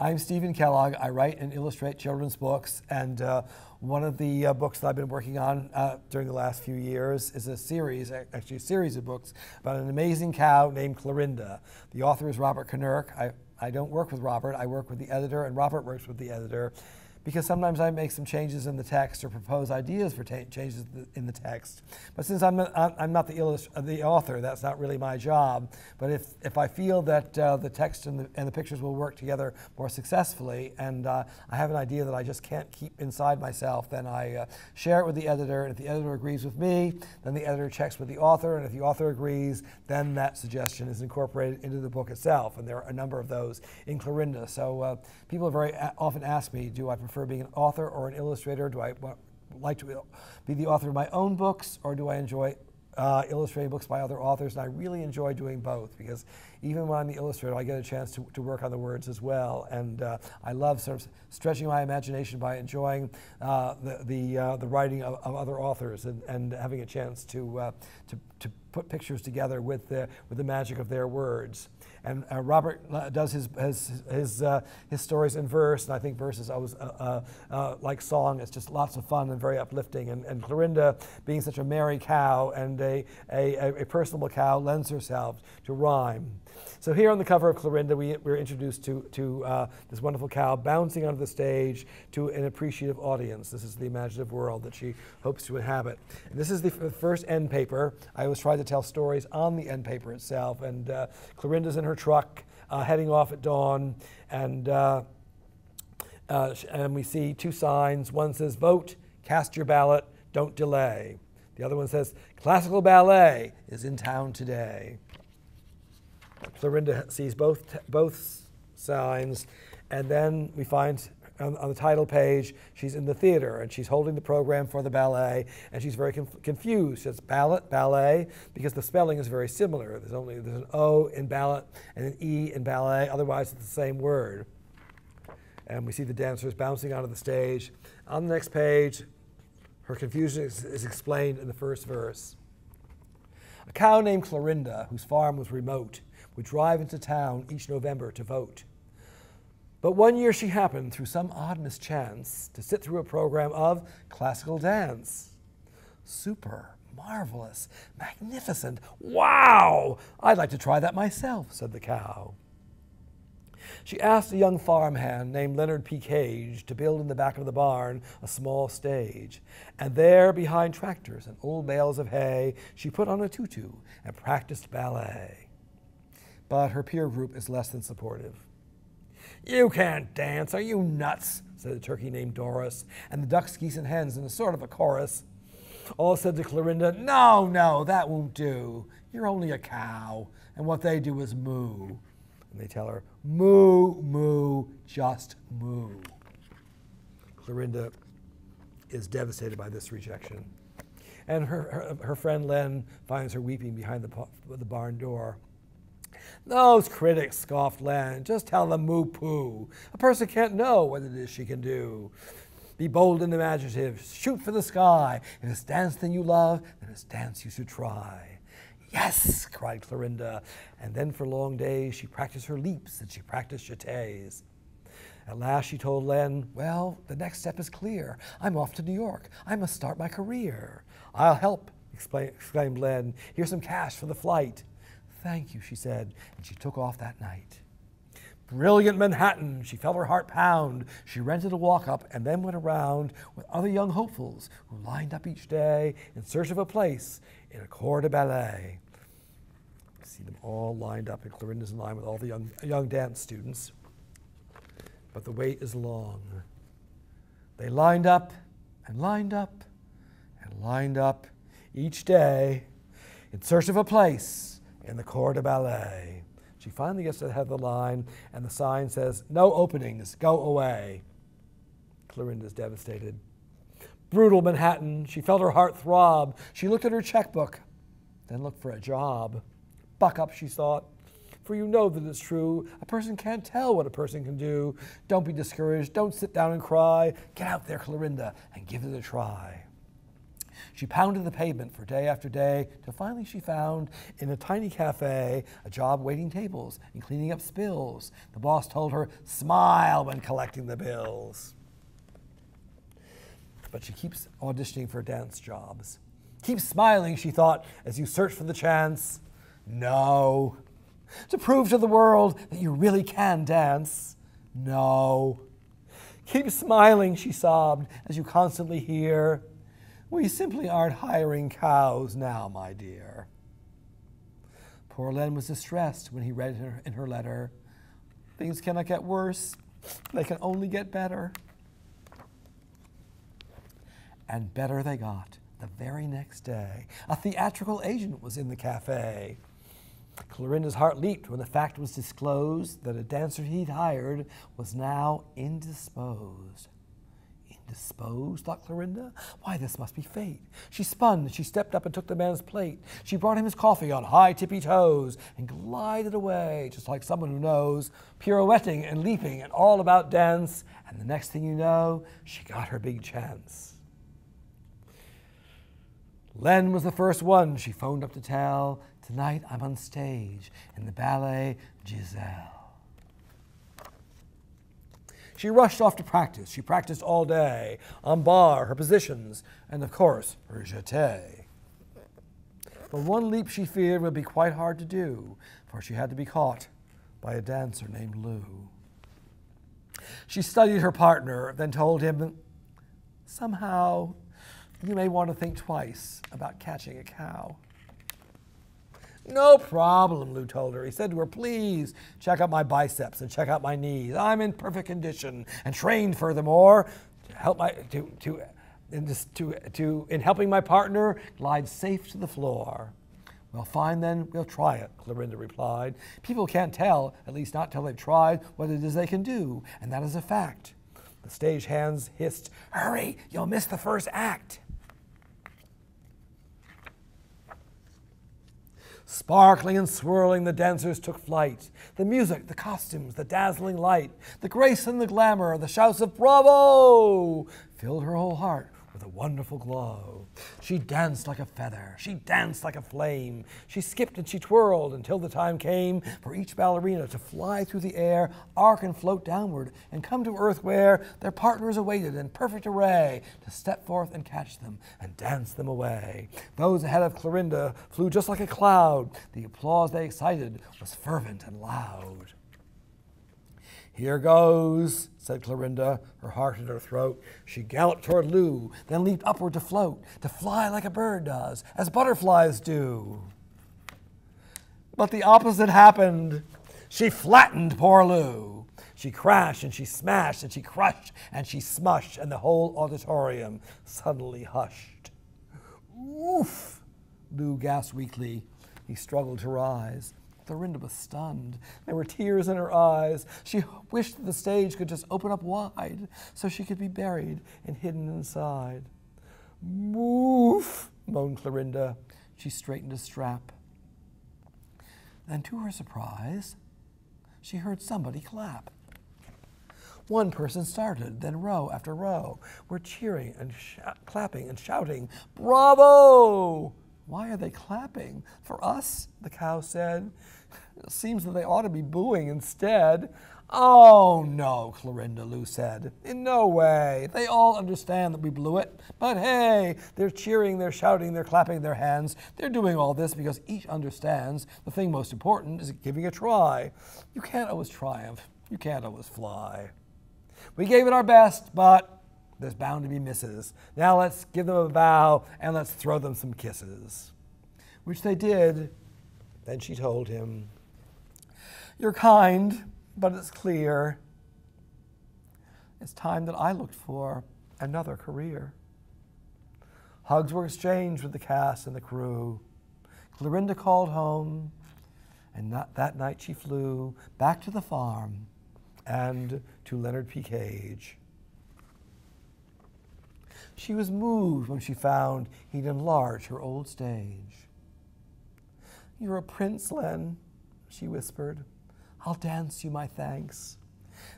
I'm Stephen Kellogg. I write and illustrate children's books, and one of the books that I've been working on during the last few years is a series, actually a series of books about an amazing cow named Clorinda. The author is Robert Knurk. I don't work with Robert, I work with the editor, and Robert works with the editor, because sometimes I make some changes in the text or propose ideas for changes in the text. But since I'm not the author, that's not really my job. But if I feel that the text and the pictures will work together more successfully, and I have an idea that I just can't keep inside myself, then I share it with the editor. And if the editor agrees with me, then the editor checks with the author. And if the author agrees, then that suggestion is incorporated into the book itself. And there are a number of those in Clorinda. So people very often ask me, do I prefer being an author or an illustrator? Do I like to be the author of my own books, or do I enjoy illustrating books by other authors? And I really enjoy doing both, because even when I'm the illustrator, I get a chance to work on the words as well. And I love sort of stretching my imagination by enjoying the writing of other authors, and having a chance to put pictures together with the magic of their words. And Robert does his stories in verse, and I think verse is always like song. It's just lots of fun and very uplifting. And Clorinda, being such a merry cow and a personable cow, lends herself to rhyme. So here on the cover of Clorinda, we're introduced to this wonderful cow bouncing onto the stage to an appreciative audience. This is the imaginative world that she hopes to inhabit. And this is the first end paper. I always try to tell stories on the end paper itself. And Clorinda's in her truck heading off at dawn. And we see two signs. One says, "Vote, cast your ballot, don't delay." The other one says, "Classical ballet is in town today." Clorinda sees both signs, and then we find on the title page she's in the theater, and she's holding the program for the ballet, and she's very confused. She says ballot, ballet, because the spelling is very similar. There's an O in ballot and an E in ballet, otherwise it's the same word. And we see the dancers bouncing onto the stage. On the next page, her confusion is explained in the first verse. A cow named Clorinda, whose farm was remote, would drive into town each November to vote. But one year she happened, through some odd mischance, to sit through a program of classical dance. Super, marvelous, magnificent, wow! I'd like to try that myself, said the cow. She asked a young farmhand named Leonard P. Cage to build in the back of the barn a small stage. And there, behind tractors and old bales of hay, she put on a tutu and practiced ballet. But her peer group is less than supportive. "You can't dance, are you nuts?" said a turkey named Doris, and the ducks, geese, and hens in a sort of a chorus. All said to Clorinda, "No, no, that won't do. You're only a cow, and what they do is moo." And they tell her, "Moo, moo, just moo." Clorinda is devastated by this rejection. And her friend Len finds her weeping behind the barn door. "Those critics," scoffed Len, "just tell them moo-poo. A person can't know what it is she can do. Be bold and imaginative. Shoot for the sky. If it's dance that you love, then it's dance you should try." "Yes," cried Clorinda. And then for long days she practiced her leaps and she practiced jetés. At last she told Len, "Well, the next step is clear. I'm off to New York. I must start my career." "I'll help," exclaimed Len. "Here's some cash for the flight." "Thank you," she said, and she took off that night. Brilliant Manhattan, she felt her heart pound. She rented a walk-up and then went around with other young hopefuls who lined up each day in search of a place in a corps de ballet. You see them all lined up, and Clorinda's in line with all the young dance students. But the wait is long. They lined up and lined up and lined up each day in search of a place in the corps de ballet. She finally gets to the head of the line, and the sign says, "No openings, go away." Clorinda's devastated. Brutal Manhattan, she felt her heart throb. She looked at her checkbook, then looked for a job. Buck up, she thought, for you know that it's true. A person can't tell what a person can do. Don't be discouraged, don't sit down and cry. Get out there, Clorinda, and give it a try. She pounded the pavement for day after day, till finally she found, in a tiny cafe, a job waiting tables and cleaning up spills. The boss told her, smile when collecting the bills. But she keeps auditioning for dance jobs. Keep smiling, she thought, as you search for the chance. No. To prove to the world that you really can dance. No. Keep smiling, she sobbed, as you constantly hear, we simply aren't hiring cows now, my dear. Poor Len was distressed when he read in her letter, things cannot get worse, they can only get better. And better they got. The very next day, a theatrical agent was in the cafe. Clorinda's heart leaped when the fact was disclosed that a dancer he'd hired was now indisposed. Indisposed, thought Clorinda? Why, this must be fate. She spun, she stepped up and took the man's plate. She brought him his coffee on high tippy toes and glided away, just like someone who knows, pirouetting and leaping and all about dance. And the next thing you know, she got her big chance. Len was the first one she phoned up to tell, tonight I'm on stage in the ballet Giselle. She rushed off to practice. She practiced all day, en barre, her positions, and of course, her jeté. But one leap she feared would be quite hard to do, for she had to be caught by a dancer named Lou. She studied her partner, then told him, somehow, you may want to think twice about catching a cow. No problem, Lou told her. He said to her, please check out my biceps and check out my knees. I'm in perfect condition and trained furthermore to help in helping my partner glide safe to the floor. Well, fine then, we'll try it, Clorinda replied. People can't tell, at least not till they've tried, what it is they can do, and that is a fact. The stage hands hissed, hurry, you'll miss the first act. Sparkling and swirling, the dancers took flight. The music, the costumes, the dazzling light, the grace and the glamour, the shouts of bravo filled her whole heart with a wonderful glow. She danced like a feather. She danced like a flame. She skipped and she twirled until the time came for each ballerina to fly through the air, arc and float downward, and come to earth where their partners awaited in perfect array to step forth and catch them and dance them away. Those ahead of Clorinda flew just like a cloud. The applause they excited was fervent and loud. Here goes, said Clorinda, her heart in her throat. She galloped toward Lou, then leaped upward to float, to fly like a bird does, as butterflies do. But the opposite happened. She flattened poor Lou. She crashed and she smashed and she crushed and she smushed, and the whole auditorium suddenly hushed. Oof, Lou gasped weakly. He struggled to rise. Clorinda was stunned. There were tears in her eyes. She wished that the stage could just open up wide so she could be buried and hidden inside. Moof, moaned Clorinda. She straightened a strap. Then, to her surprise, she heard somebody clap. One person started, then row after row were cheering and clapping and shouting, bravo! Why are they clapping? For us, the cow said. It seems that they ought to be booing instead. Oh, no, Clorinda, Lou said. In no way. They all understand that we blew it. But hey, they're cheering, they're shouting, they're clapping their hands. They're doing all this because each understands the thing most important is giving a try. You can't always triumph. You can't always fly. We gave it our best, but there's bound to be misses. Now let's give them a bow and let's throw them some kisses. Which they did. Then she told him, you're kind, but it's clear. It's time that I looked for another career. Hugs were exchanged with the cast and the crew. Clorinda called home, and that night she flew back to the farm and to Leonard P. Cage. She was moved when she found he'd enlarged her old stage. You're a prince, Len, she whispered. I'll dance you my thanks.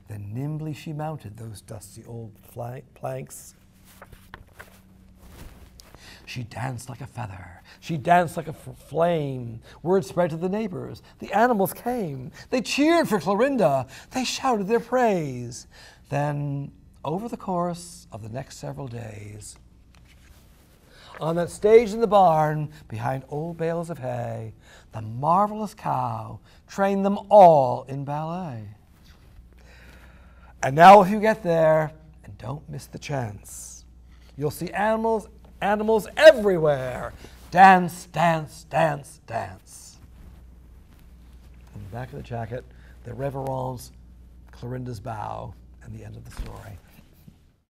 Then nimbly she mounted those dusty old planks. She danced like a feather. She danced like a flame. Word spread to the neighbors. The animals came. They cheered for Clorinda. They shouted their praise. Then, over the course of the next several days, on that stage in the barn, behind old bales of hay, the marvelous cow trained them all in ballet. And now if you get there, and don't miss the chance, you'll see animals everywhere. Dance, dance, dance, dance. On the back of the jacket, the reverence, Clorinda's bow, and the end of the story.